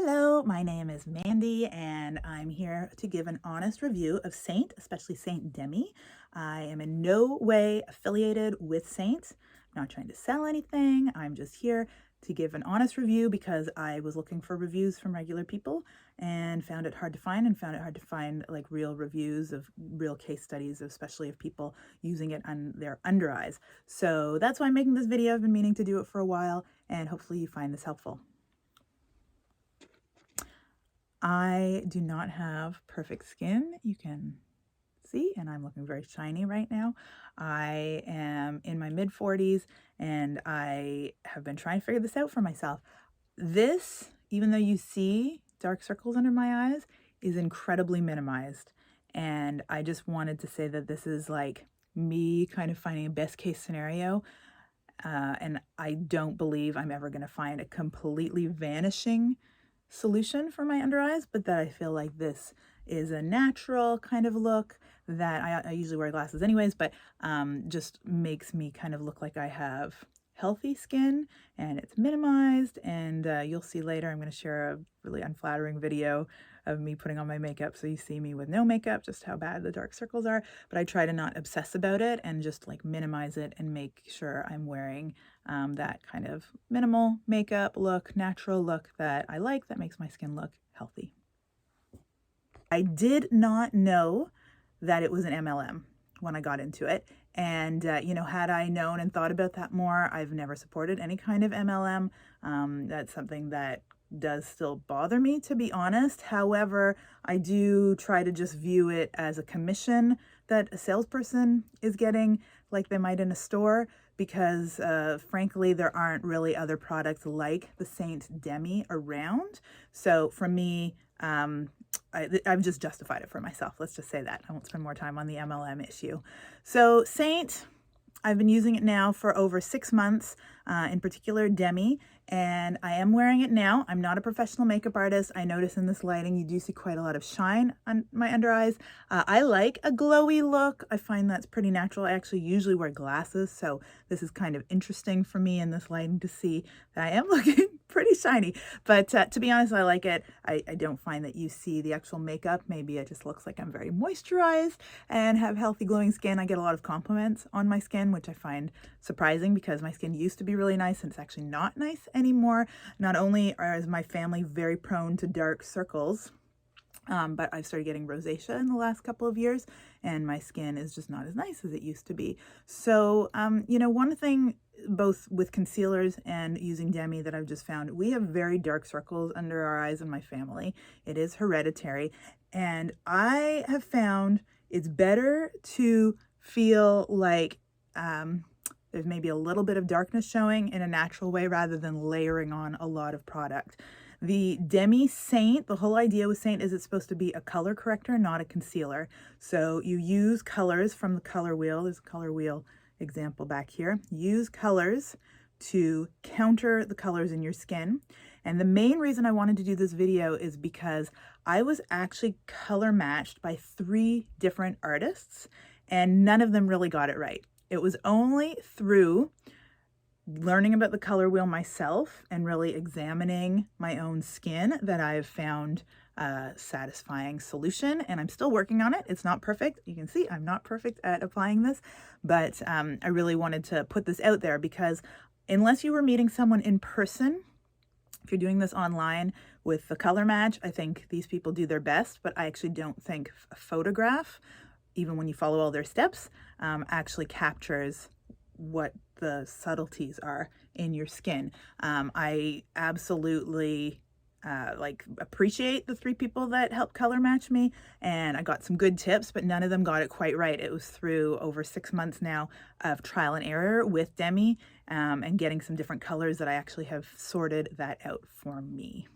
Hello, my name is Mandy, and I'm here to give an honest review of Seint, especially Seint Demi. I am in no way affiliated with Seint. I'm not trying to sell anything. I'm just here to give an honest review because I was looking for reviews from regular people and found it hard to find like real reviews of real case studies, especially of people using it on their under eyes. So that's why I'm making this video. I've been meaning to do it for a while, and hopefully you find this helpful. I do not have perfect skin, you can see, and I'm looking very shiny right now. I am in my mid-40s and I have been trying to figure this out for myself. This, even though you see dark circles under my eyes, is incredibly minimized. And I just wanted to say that this is like me kind of finding a best case scenario. And I don't believe I'm ever going to find a completely vanishing solution for my under eyes, but that I feel like this is a natural kind of look that I usually wear glasses anyways, but just makes me kind of look like I have healthy skin and it's minimized. And you'll see later, I'm going to share a really unflattering video of me putting on my makeup, so you see me with no makeup, just how bad the dark circles are. But I try to not obsess about it and just like minimize it and make sure I'm wearing that kind of minimal makeup look, natural look that I like, that makes my skin look healthy. I did not know that it was an MLM when I got into it. And, you know, had I known and thought about that more, I've never supported any kind of MLM. That's something that does still bother me, to be honest. However, I do try to just view it as a commission that a salesperson is getting, like they might in a store, because frankly, there aren't really other products like the Seint Demi around. So for me, I've just justified it for myself. Let's just say that. I won't spend more time on the MLM issue. So Seint, I've been using it now for over 6 months, in particular Demi, and I am wearing it now. I'm not a professional makeup artist. I notice in this lighting you do see quite a lot of shine on my under eyes. I like a glowy look. I find that's pretty natural. I actually usually wear glasses, so this is kind of interesting for me in this lighting to see that I am looking pretty shiny. But to be honest, I like it. I don't find that you see the actual makeup. Maybe it just looks like I'm very moisturized and have healthy glowing skin. I get a lot of compliments on my skin, which I find surprising because my skin used to be really nice and it's actually not nice anymore. Not only is my family very prone to dark circles, but I've started getting rosacea in the last couple of years and my skin is just not as nice as it used to be. So, you know, one thing both with concealers and using Demi that I've just found, we have very dark circles under our eyes in my family. It is hereditary. And I have found it's better to feel like there's maybe a little bit of darkness showing in a natural way rather than layering on a lot of product. The Demi Seint, the whole idea with Seint is it's supposed to be a color corrector, not a concealer. So you use colors from the color wheel. There's a color wheel example back here. Use colors to counter the colors in your skin. And the main reason I wanted to do this video is because I was actually color matched by 3 different artists and none of them really got it right. It was only through learning about the color wheel myself and really examining my own skin that I've found a satisfying solution, and I'm still working on it. It's not perfect. You can see I'm not perfect at applying this, but I really wanted to put this out there because unless you were meeting someone in person, if you're doing this online with the color match, I think these people do their best, but I actually don't think a photograph, even when you follow all their steps, actually captures what the subtleties are in your skin. I absolutely appreciate the 3 people that helped color match me, and I got some good tips, but none of them got it quite right. It was through over 6 months now of trial and error with Demi, and getting some different colors that I actually have sorted that out for me.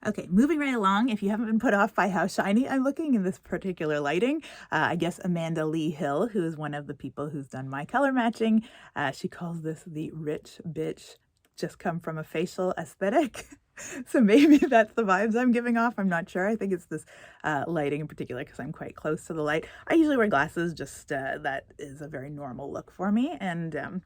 Okay, moving right along, if you haven't been put off by how shiny I'm looking in this particular lighting, I guess Amanda Lee Hill, who is one of the people who's done my color matching, she calls this the rich bitch just come from a facial aesthetic. So maybe that's the vibes I'm giving off. I'm not sure. I think it's this lighting in particular because I'm quite close to the light. I usually wear glasses, just that is a very normal look for me. And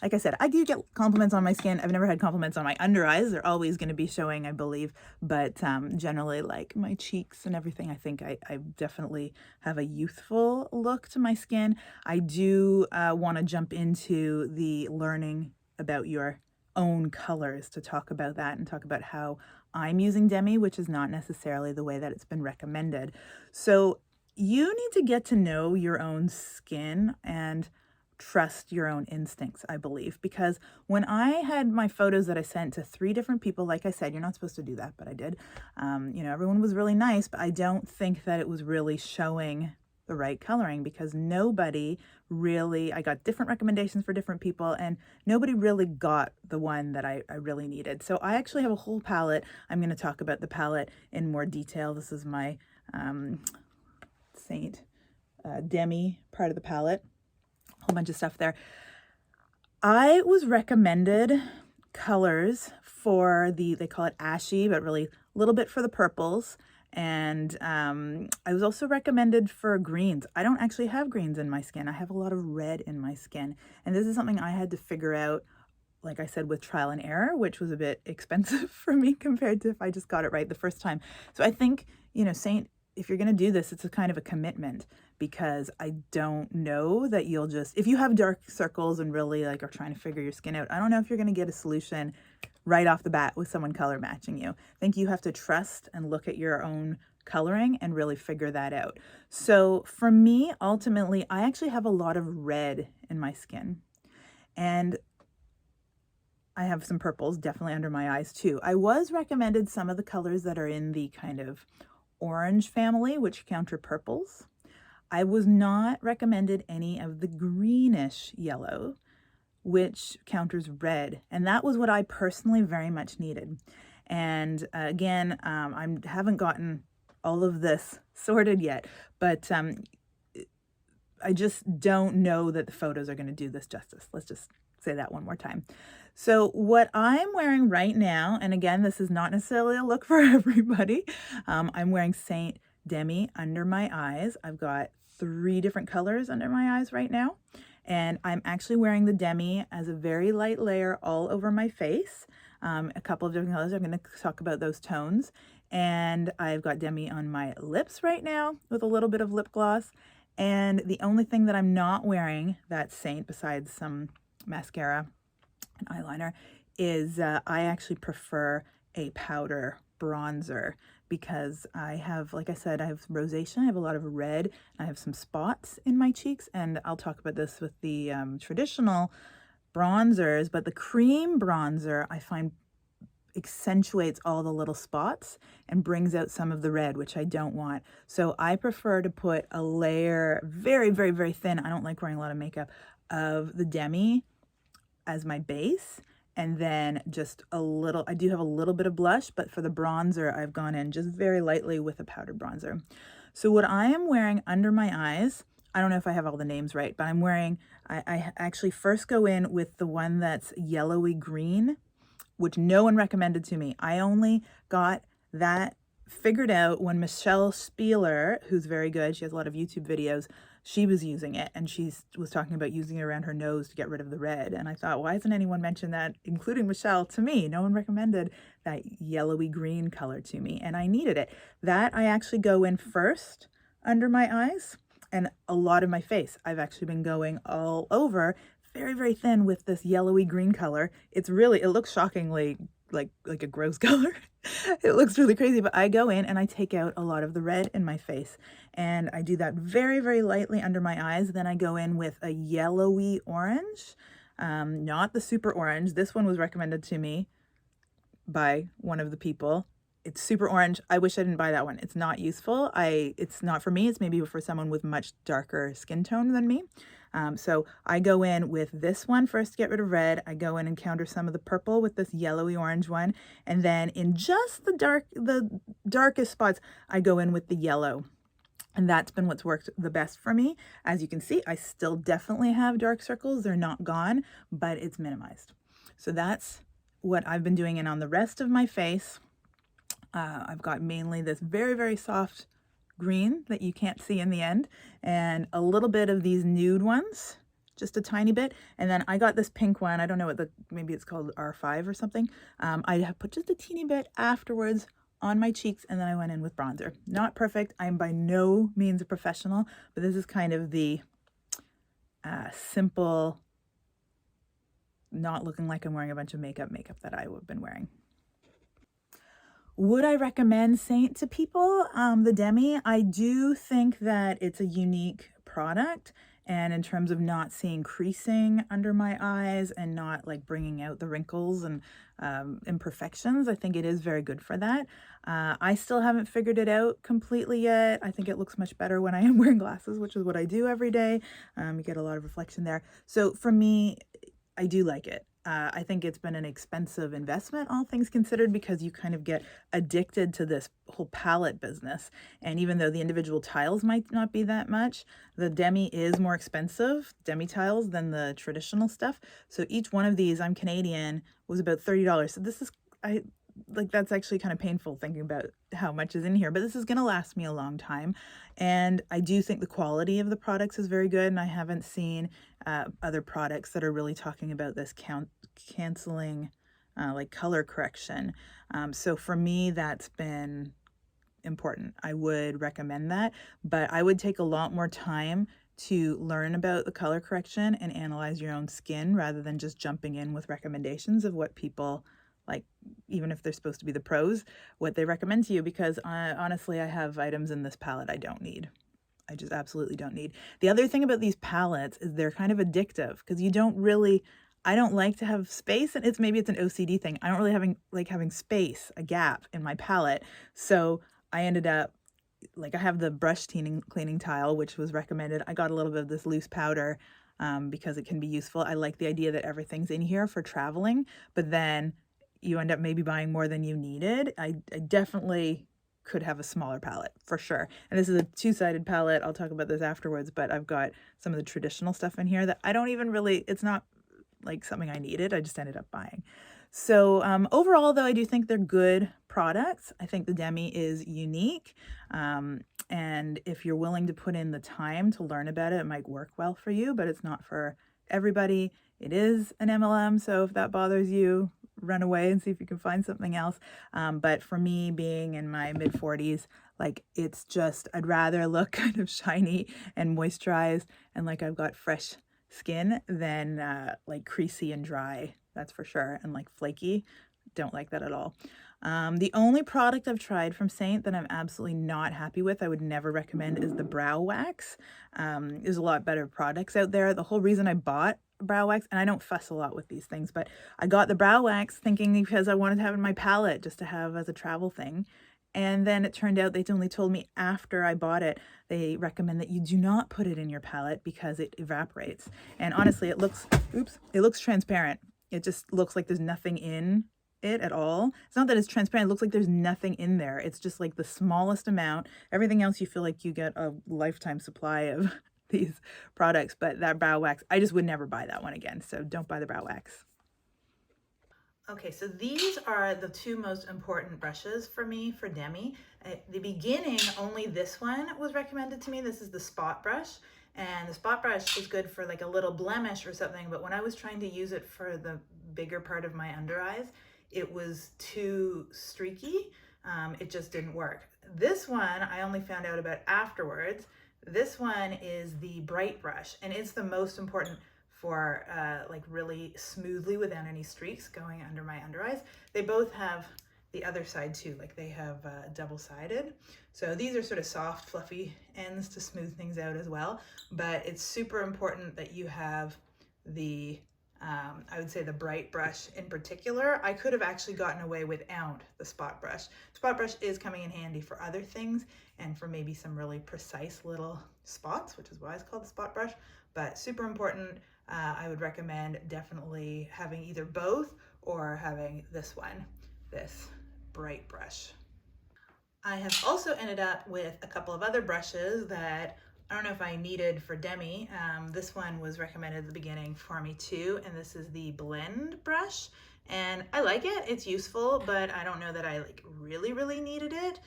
like I said, I do get compliments on my skin. I've never had compliments on my under eyes. They're always going to be showing, I believe, but generally like my cheeks and everything, I think I definitely have a youthful look to my skin. I do want to jump into the learning about your own colors to talk about that and talk about how I'm using Demi, which is not necessarily the way that it's been recommended. So you need to get to know your own skin and trust your own instincts, I believe, because when I had my photos that I sent to 3 different people, like I said, you're not supposed to do that, but I did. You know, everyone was really nice, but I don't think that it was really showing the right coloring because nobody really, I got different recommendations for different people and nobody really got the one that I really needed. So I actually have a whole palette. I'm going to talk about the palette in more detail. This is my Seint Demi part of the palette. A whole bunch of stuff there. I was recommended colors for the, they call it ashy, but really a little bit for the purples. And I was also recommended for greens. I don't actually have greens in my skin. I have a lot of red in my skin. And this is something I had to figure out, like I said, with trial and error, which was a bit expensive for me compared to if I just got it right the first time. So I think, you know, Seint, if you're going to do this, it's a kind of a commitment because I don't know that you'll just, if you have dark circles and really like are trying to figure your skin out, I don't know if you're going to get a solution right off the bat with someone color matching you. I think you have to trust and look at your own coloring and really figure that out. So for me, ultimately, I actually have a lot of red in my skin and I have some purples definitely under my eyes too. I was recommended some of the colors that are in the kind of orange family, which counter purples. I was not recommended any of the greenish yellow, which counters red. And that was what I personally very much needed. And again, I haven't gotten all of this sorted yet, but I just don't know that the photos are going to do this justice. Let's just say that one more time. So what I'm wearing right now, and again, this is not necessarily a look for everybody. I'm wearing Seint Demi under my eyes. I've got 3 different colors under my eyes right now. And I'm actually wearing the Demi as a very light layer all over my face. A couple of different colors. I'm going to talk about those tones. And I've got Demi on my lips right now with a little bit of lip gloss. And the only thing that I'm not wearing that's Seint besides some mascara and eyeliner is I actually prefer a powder bronzer because I have, like I said, I have rosacea, I have a lot of red, I have some spots in my cheeks, and I'll talk about this with the traditional bronzers, but the cream bronzer I find accentuates all the little spots and brings out some of the red, which I don't want. So I prefer to put a layer very, very, very thin, I don't like wearing a lot of makeup, of the Demi as my base, and then just a little, I do have a little bit of blush, but for the bronzer, I've gone in just very lightly with a powdered bronzer. So what I am wearing under my eyes, I don't know if I have all the names right, but I'm wearing, I actually first go in with the one that's yellowy green, which no one recommended to me. I only got that figured out when Michelle Spieler, who's very good, she has a lot of YouTube videos, she was using it and she was talking about using it around her nose to get rid of the red. And I thought, why hasn't anyone mentioned that, including Michelle, to me? No one recommended that yellowy green color to me and I needed it. That I actually go in first under my eyes and a lot of my face. I've actually been going all over very, very thin with this yellowy green color. It's really, it looks shockingly like a gross color. It looks really crazy, but I go in and I take out a lot of the red in my face and I do that very, very lightly under my eyes. Then I go in with a yellowy orange, not the super orange. This one was recommended to me by one of the people. It's super orange. I wish I didn't buy that one. It's not useful. It's not for me. It's maybe for someone with much darker skin tone than me. So I go in with this one first to get rid of red. I go in and counter some of the purple with this yellowy orange one. And then in just the darkest spots, I go in with the yellow. And that's been what's worked the best for me. As you can see, I still definitely have dark circles. They're not gone, but it's minimized. So that's what I've been doing. And on the rest of my face, I've got mainly this very, very soft green that you can't see in the end, and a little bit of these nude ones just a tiny bit. And then I got this pink one. I don't know what maybe it's called R5 or something. I have put just a teeny bit afterwards on my cheeks, and then I went in with bronzer. Not perfect. I'm by no means a professional, but this is kind of the simple, not looking like I'm wearing a bunch of makeup that I have been wearing. Would I recommend Seint to people? The Demi, I do think that it's a unique product, and in terms of not seeing creasing under my eyes and not like bringing out the wrinkles and imperfections, I think it is very good for that. I still haven't figured it out completely yet. I think it looks much better when I am wearing glasses, which is what I do every day. You get a lot of reflection there. So for me, I do like it. I think it's been an expensive investment, all things considered, because you kind of get addicted to this whole palette business. And even though the individual tiles might not be that much, the Demi is more expensive, Demi tiles, than the traditional stuff. So each one of these, I'm Canadian, was about $30. So this is, that's actually kind of painful thinking about how much is in here, but this is going to last me a long time. And I do think the quality of the products is very good. And I haven't seen other products that are really talking about this canceling like color correction. So for me, that's been important. I would recommend that, but I would take a lot more time to learn about the color correction and analyze your own skin rather than just jumping in with recommendations of what people like, even if they're supposed to be the pros, what they recommend to you, because honestly, I have items in this palette I don't need. I just absolutely don't need. The other thing about these palettes is they're kind of addictive because you don't really, I don't like to have space, and maybe it's an OCD thing. I don't really having space, a gap in my palette. So I ended up, like, I have the brush cleaning tile, which was recommended. I got a little bit of this loose powder because it can be useful. I like the idea that everything's in here for traveling, but then you end up maybe buying more than you needed. I definitely could have a smaller palette for sure. And this is a two-sided palette. I'll talk about this afterwards, but I've got some of the traditional stuff in here that I don't even really, it's not like something I needed. I just ended up buying. So overall, though, I do think they're good products. I think the Demi is unique. And if you're willing to put in the time to learn about it, it might work well for you, but it's not for everybody. It is an MLM, so if that bothers you, run away and see if you can find something else. But for me, being in my mid-40s, like, it's just, I'd rather look kind of shiny and moisturized and like I've got fresh skin than like creasy and dry, that's for sure, and like flaky. Don't like that at all. The only product I've tried from Seint that I'm absolutely not happy with, I would never recommend, is the brow wax. There's a lot better products out there. The whole reason I bought brow wax, and I don't fuss a lot with these things, but I got the brow wax thinking because I wanted to have it in my palette just to have as a travel thing. And then it turned out they only told me after I bought it, they recommend that you do not put it in your palette because it evaporates. And honestly, it looks transparent. It just looks like there's nothing in it at all. It's not that it's transparent, it looks like there's nothing in there. It's just like the smallest amount. Everything else you feel like you get a lifetime supply of these products, but that brow wax, I just would never buy that one again. So don't buy the brow wax. Okay, so these are the two most important brushes for me for Demi. At the beginning, only this one was recommended to me. This is the spot brush, and the spot brush is good for like a little blemish or something, but when I was trying to use it for the bigger part of my under eyes, it was too streaky. It just didn't work. This one I only found out about afterwards. This one is the bright brush, and it's the most important for like really smoothly without any streaks going under my under eyes. They both have the other side too, like they have double-sided. So these are sort of soft, fluffy ends to smooth things out as well. But it's super important that you have the, I would say the bright brush in particular. I could have actually gotten away without the spot brush. Spot brush is coming in handy for other things and for maybe some really precise little spots, which is why it's called the spot brush, but super important. I would recommend definitely having either both or having this one, this bright brush. I have also ended up with a couple of other brushes that I don't know if I needed for Demi. This one was recommended at the beginning for me too, and this is the blend brush. And I like it, it's useful, but I don't know that I like really needed it.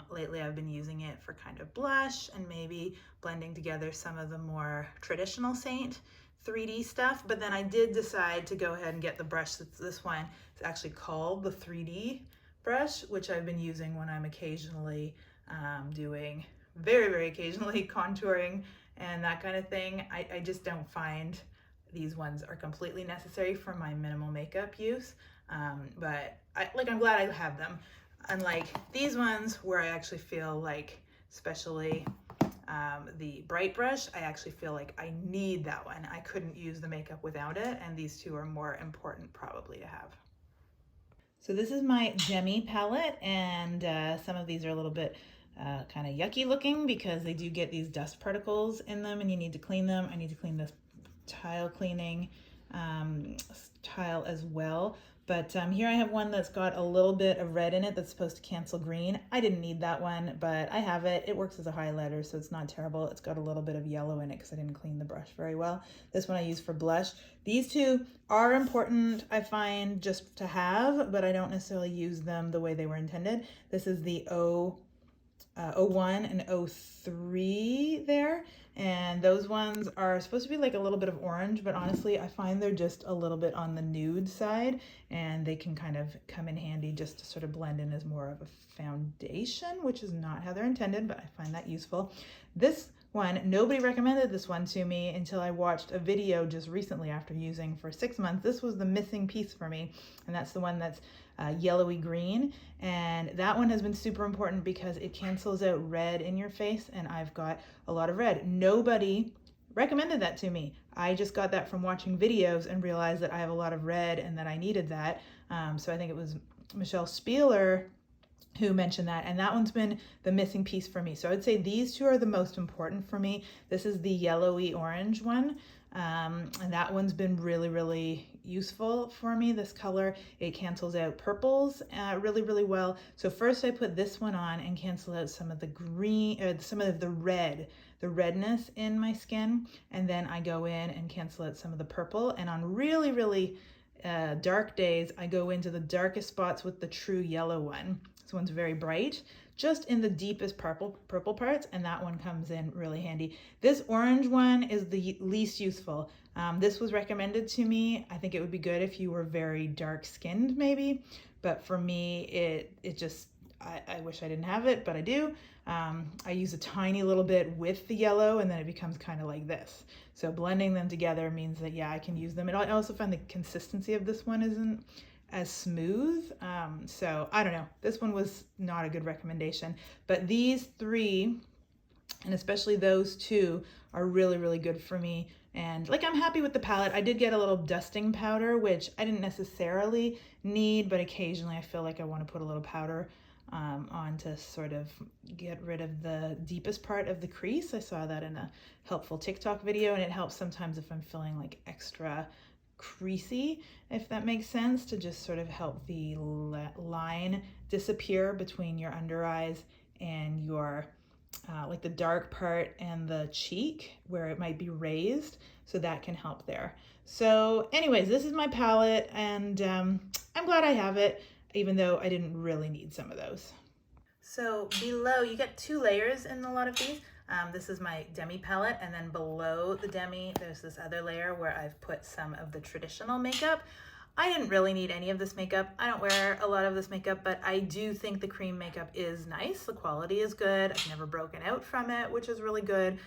Lately I've been using it for kind of blush and maybe blending together some of the more traditional Seint 3D stuff, but then I did decide to go ahead and get the brush. This one is actually called the 3D brush, which I've been using when I'm occasionally doing, very occasionally, contouring and that kind of thing. I just don't find these ones are completely necessary for my minimal makeup use, but I'm glad I have them. Unlike these ones where I actually feel like, especially the bright brush, I actually feel like I need that one. I couldn't use the makeup without it, and these two are more important probably to have. So this is my Demi palette, and some of these are a little bit kind of yucky looking because they do get these dust particles in them and you need to clean them. I need to clean this tile cleaning tile as well. But here I have one that's got a little bit of red in it that's supposed to cancel green. I didn't need that one, but I have it. It works as a highlighter, so it's not terrible. It's got a little bit of yellow in it because I didn't clean the brush very well. This one I use for blush. These two are important, I find, just to have, but I don't necessarily use them the way they were intended. This is the 01 and 03 there, and those ones are supposed to be like a little bit of orange, but honestly I find they're just a little bit on the nude side, and they can kind of come in handy just to sort of blend in as more of a foundation, which is not how they're intended, but I find that useful. This one, nobody recommended this one to me until I watched a video just recently after using for 6 months. This was the missing piece for me, and that's the one that's yellowy green, and that one has been super important because it cancels out red in your face, and I've got a lot of red. Nobody recommended that to me. I just got that from watching videos and realized that I have a lot of red and that I needed that. So I think it was Michelle Spieler who mentioned that, and that one's been the missing piece for me. So I would say these two are the most important for me. This is the yellowy orange one, and that one's been really useful for me. This color, it cancels out purples really well. So first I put this one on and cancel out some of the green, or some of the redness in my skin, and then I go in and cancel out some of the purple, and on really dark days I go into the darkest spots with the true yellow one. This one's very bright, just in the deepest purple parts, and that one comes in really handy. This orange one is the least useful. This was recommended to me. I think it would be good if you were very dark skinned maybe, but for me it just, I wish I didn't have it, but I do. I use a tiny little bit with the yellow, and then it becomes kind of like this. So blending them together means that, yeah, I can use them. And I also find the consistency of this one isn't as smooth. So I don't know, this one was not a good recommendation, but these three, and especially those two, are really good for me. And like, I'm happy with the palette. I did get a little dusting powder, which I didn't necessarily need, but occasionally I feel like I want to put a little powder on to sort of get rid of the deepest part of the crease. I saw that in a helpful TikTok video, and it helps sometimes if I'm feeling like extra creasy, if that makes sense, to just sort of help the line disappear between your under eyes and your like the dark part and the cheek where it might be raised, so that can help there. So anyways, this is my palette, and I'm glad I have it, even though I didn't really need some of those. So below, you get 2 layers in a lot of these. This is my Demi palette, and then below the Demi, there's this other layer where I've put some of the traditional makeup. I didn't really need any of this makeup. I don't wear a lot of this makeup, but I do think the cream makeup is nice. The quality is good. I've never broken out from it, which is really good.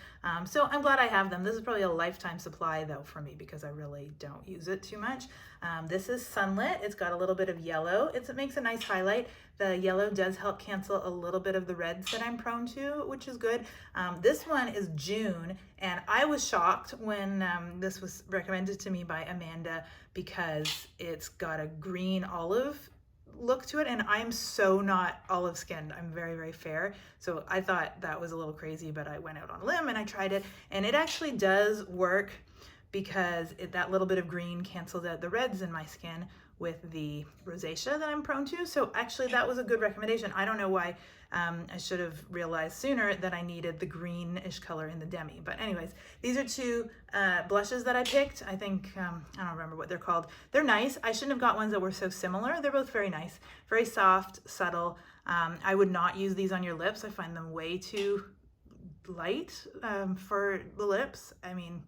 So I'm glad I have them. This is probably a lifetime supply though for me because I really don't use it too much. This is Sunlit. It's got a little bit of yellow. It makes a nice highlight. The yellow does help cancel a little bit of the reds that I'm prone to, which is good. This one is June, and I was shocked when this was recommended to me by Amanda because it's got a green olive look to it, and I'm so not olive skinned. I'm very fair, so I thought that was a little crazy, but I went out on a limb and I tried it, and it actually does work because that little bit of green cancels out the reds in my skin with the rosacea that I'm prone to. So actually that was a good recommendation. I don't know why I should have realized sooner that I needed the greenish color in the Demi. But anyways, these are 2 blushes that I picked. I think, I don't remember what they're called. They're nice. I shouldn't have got ones that were so similar. They're both very nice, very soft, subtle. I would not use these on your lips. I find them way too light for the lips. I mean,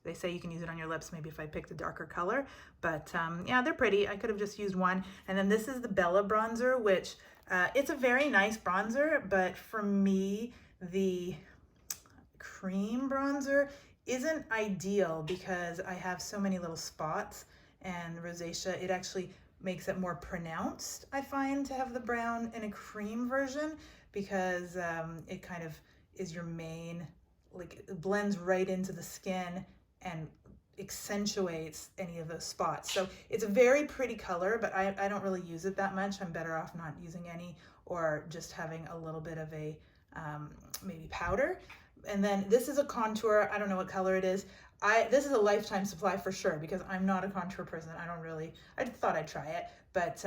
They say you can use it on your lips maybe if I picked a darker color, but yeah, they're pretty. I could have just used one. And then this is the Bella bronzer, which it's a very nice bronzer, but for me, the cream bronzer isn't ideal because I have so many little spots, and rosacea, it actually makes it more pronounced, I find, to have the brown in a cream version, because it kind of is your main, like it blends right into the skin and accentuates any of those spots. So it's a very pretty color, but I don't really use it that much. I'm better off not using any, or just having a little bit of a maybe powder. And then this is a contour. I don't know what color it is. This is a lifetime supply for sure, because I'm not a contour person. I thought I'd try it, but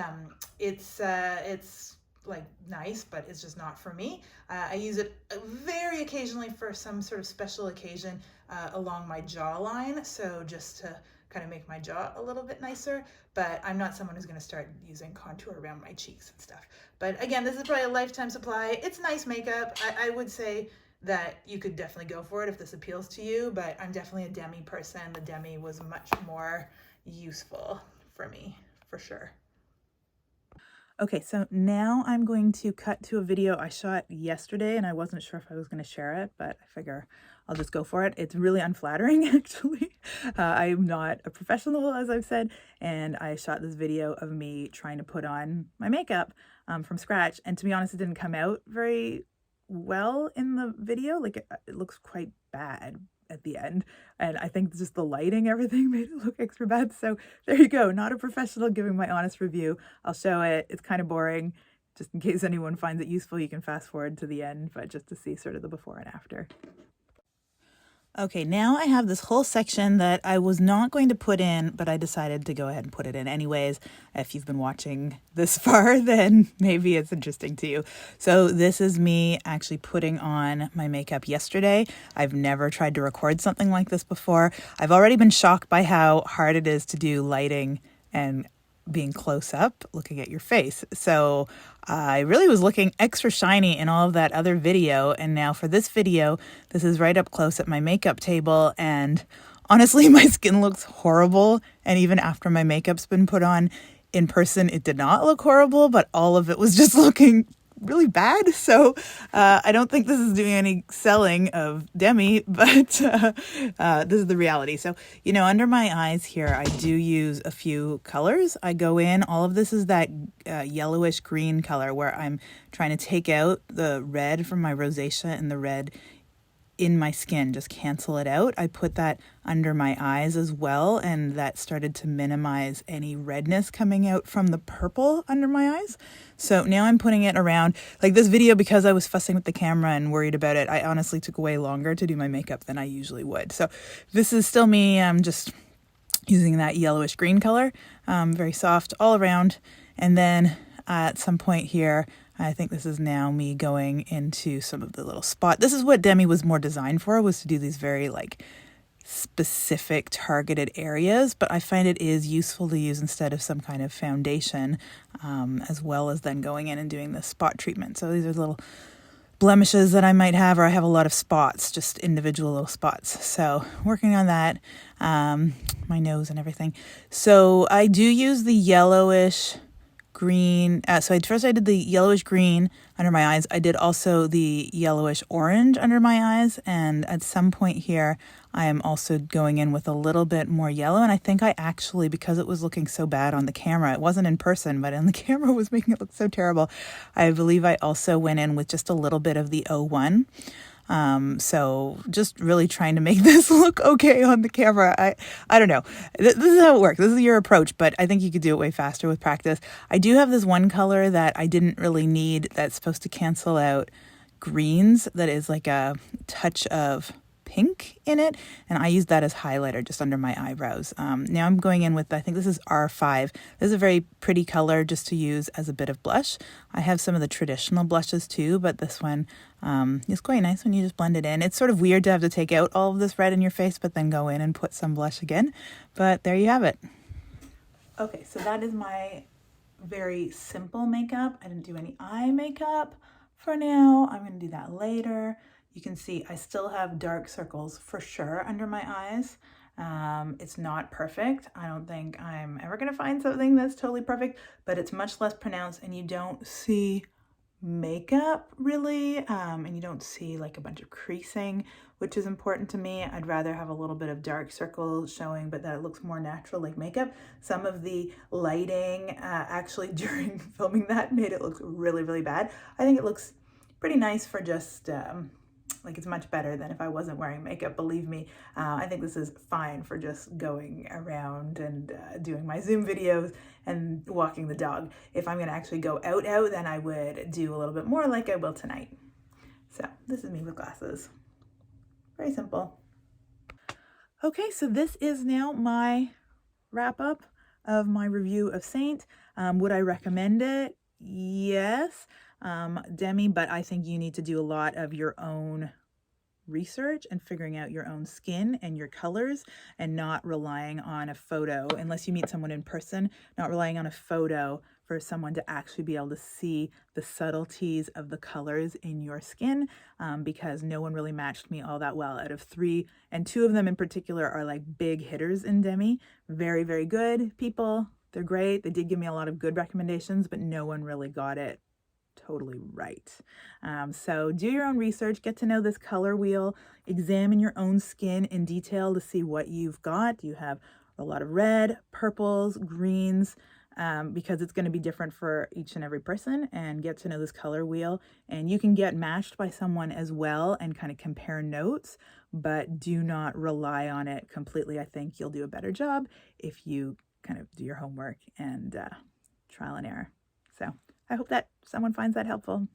it's like nice, but it's just not for me. I use it very occasionally for some sort of special occasion along my jawline, so just to kind of make my jaw a little bit nicer, but I'm not someone who's going to start using contour around my cheeks and stuff. But again, this is probably a lifetime supply. It's nice makeup. I would say that you could definitely go for it if this appeals to you, but I'm definitely a Demi person. The Demi was much more useful for me, for sure. Okay, so now I'm going to cut to a video I shot yesterday, and I wasn't sure if I was going to share it, but I figure I'll just go for it. It's really unflattering, actually. I'm not a professional, as I've said, and I shot this video of me trying to put on my makeup from scratch, and to be honest, it didn't come out very well in the video. Like it looks quite bad at the end, and I think just the lighting, everything made it look extra bad. So there you go, not a professional giving my honest review. I'll show it. It's kind of boring. Just in case anyone finds it useful, you can fast forward to the end, but just to see sort of the before and after. Okay, now I have this whole section that I was not going to put in, but I decided to go ahead and put it in anyways. If you've been watching this far, then maybe it's interesting to you. So this is me actually putting on my makeup yesterday. I've never tried to record something like this before. I've already been shocked by how hard it is to do lighting and being close up, looking at your face. So I really was looking extra shiny in all of that other video. And now for this video, this is right up close at my makeup table. And honestly, my skin looks horrible. And even after my makeup's been put on in person, it did not look horrible, but all of it was just looking really bad. So I don't think this is doing any selling of Demi, but this is the reality. So, you know, under my eyes here, I do use a few colors. I go in, all of this is that yellowish green color where I'm trying to take out the red from my rosacea and the red in my skin, just cancel it out. I put that under my eyes as well, and that started to minimize any redness coming out from the purple under my eyes. So now I'm putting it around, like this video, because I was fussing with the camera and worried about it, I honestly took way longer to do my makeup than I usually would. So this is still me, I'm just using that yellowish green color, very soft all around. And then at some point here, I think this is now me going into some of the little spot. This is what Demi was more designed for, was to do these very like specific targeted areas, but I find it is useful to use instead of some kind of foundation, as well as then going in and doing the spot treatment. So these are little blemishes that I might have, or I have a lot of spots, just individual little spots. So working on that, my nose and everything. So I do use the yellowish green. So I did the yellowish green under my eyes. I did also the yellowish orange under my eyes. And at some point here, I am also going in with a little bit more yellow. And I think I actually, because it was looking so bad on the camera, it wasn't in person, but in the camera was making it look so terrible. I believe I also went in with just a little bit of the 01. So just really trying to make this look okay on the camera. I don't know. This is how it works. This is your approach, but I think you could do it way faster with practice. I do have this one color that I didn't really need that's supposed to cancel out greens, that is like a touch of pink in it, and I use that as highlighter just under my eyebrows. Now I'm going in with, I think this is R5. This is a very pretty color just to use as a bit of blush. I have some of the traditional blushes too, but this one is quite nice when you just blend it in. It's sort of weird to have to take out all of this red in your face, but then go in and put some blush again. But there you have it. Okay, so that is my very simple makeup. I didn't do any eye makeup for now. I'm going to do that later. You can see I still have dark circles for sure under my eyes. It's not perfect. I don't think I'm ever going to find something that's totally perfect, but it's much less pronounced and you don't see makeup really, and you don't see like a bunch of creasing, which is important to me. I'd rather have a little bit of dark circles showing, but that it looks more natural like makeup. Some of the lighting actually during filming that made it look really, really bad. I think it looks pretty nice for just like it's much better than if I wasn't wearing makeup, believe me. I think this is fine for just going around and doing my Zoom videos and walking the dog. If I'm gonna actually go out, then I would do a little bit more like I will tonight. So this is me with glasses. Very simple. Okay, so this is now my wrap up of my review of Seint. Would I recommend it? Yes, Demi, but I think you need to do a lot of your own research and figuring out your own skin and your colors and not relying on a photo unless you meet someone in person, not relying on a photo for someone to actually be able to see the subtleties of the colors in your skin, because no one really matched me all that well out of three, and two of them in particular are like big hitters in Demi. Very, very good people. They're great. They did give me a lot of good recommendations, but no one really got it totally right. So do your own research, get to know this color wheel, examine your own skin in detail to see what you've got. You have a lot of red, purples, greens, because it's going to be different for each and every person, and get to know this color wheel. And you can get matched by someone as well and kind of compare notes, but do not rely on it completely. I think you'll do a better job if you kind of do your homework and trial and error. So I hope that someone finds that helpful.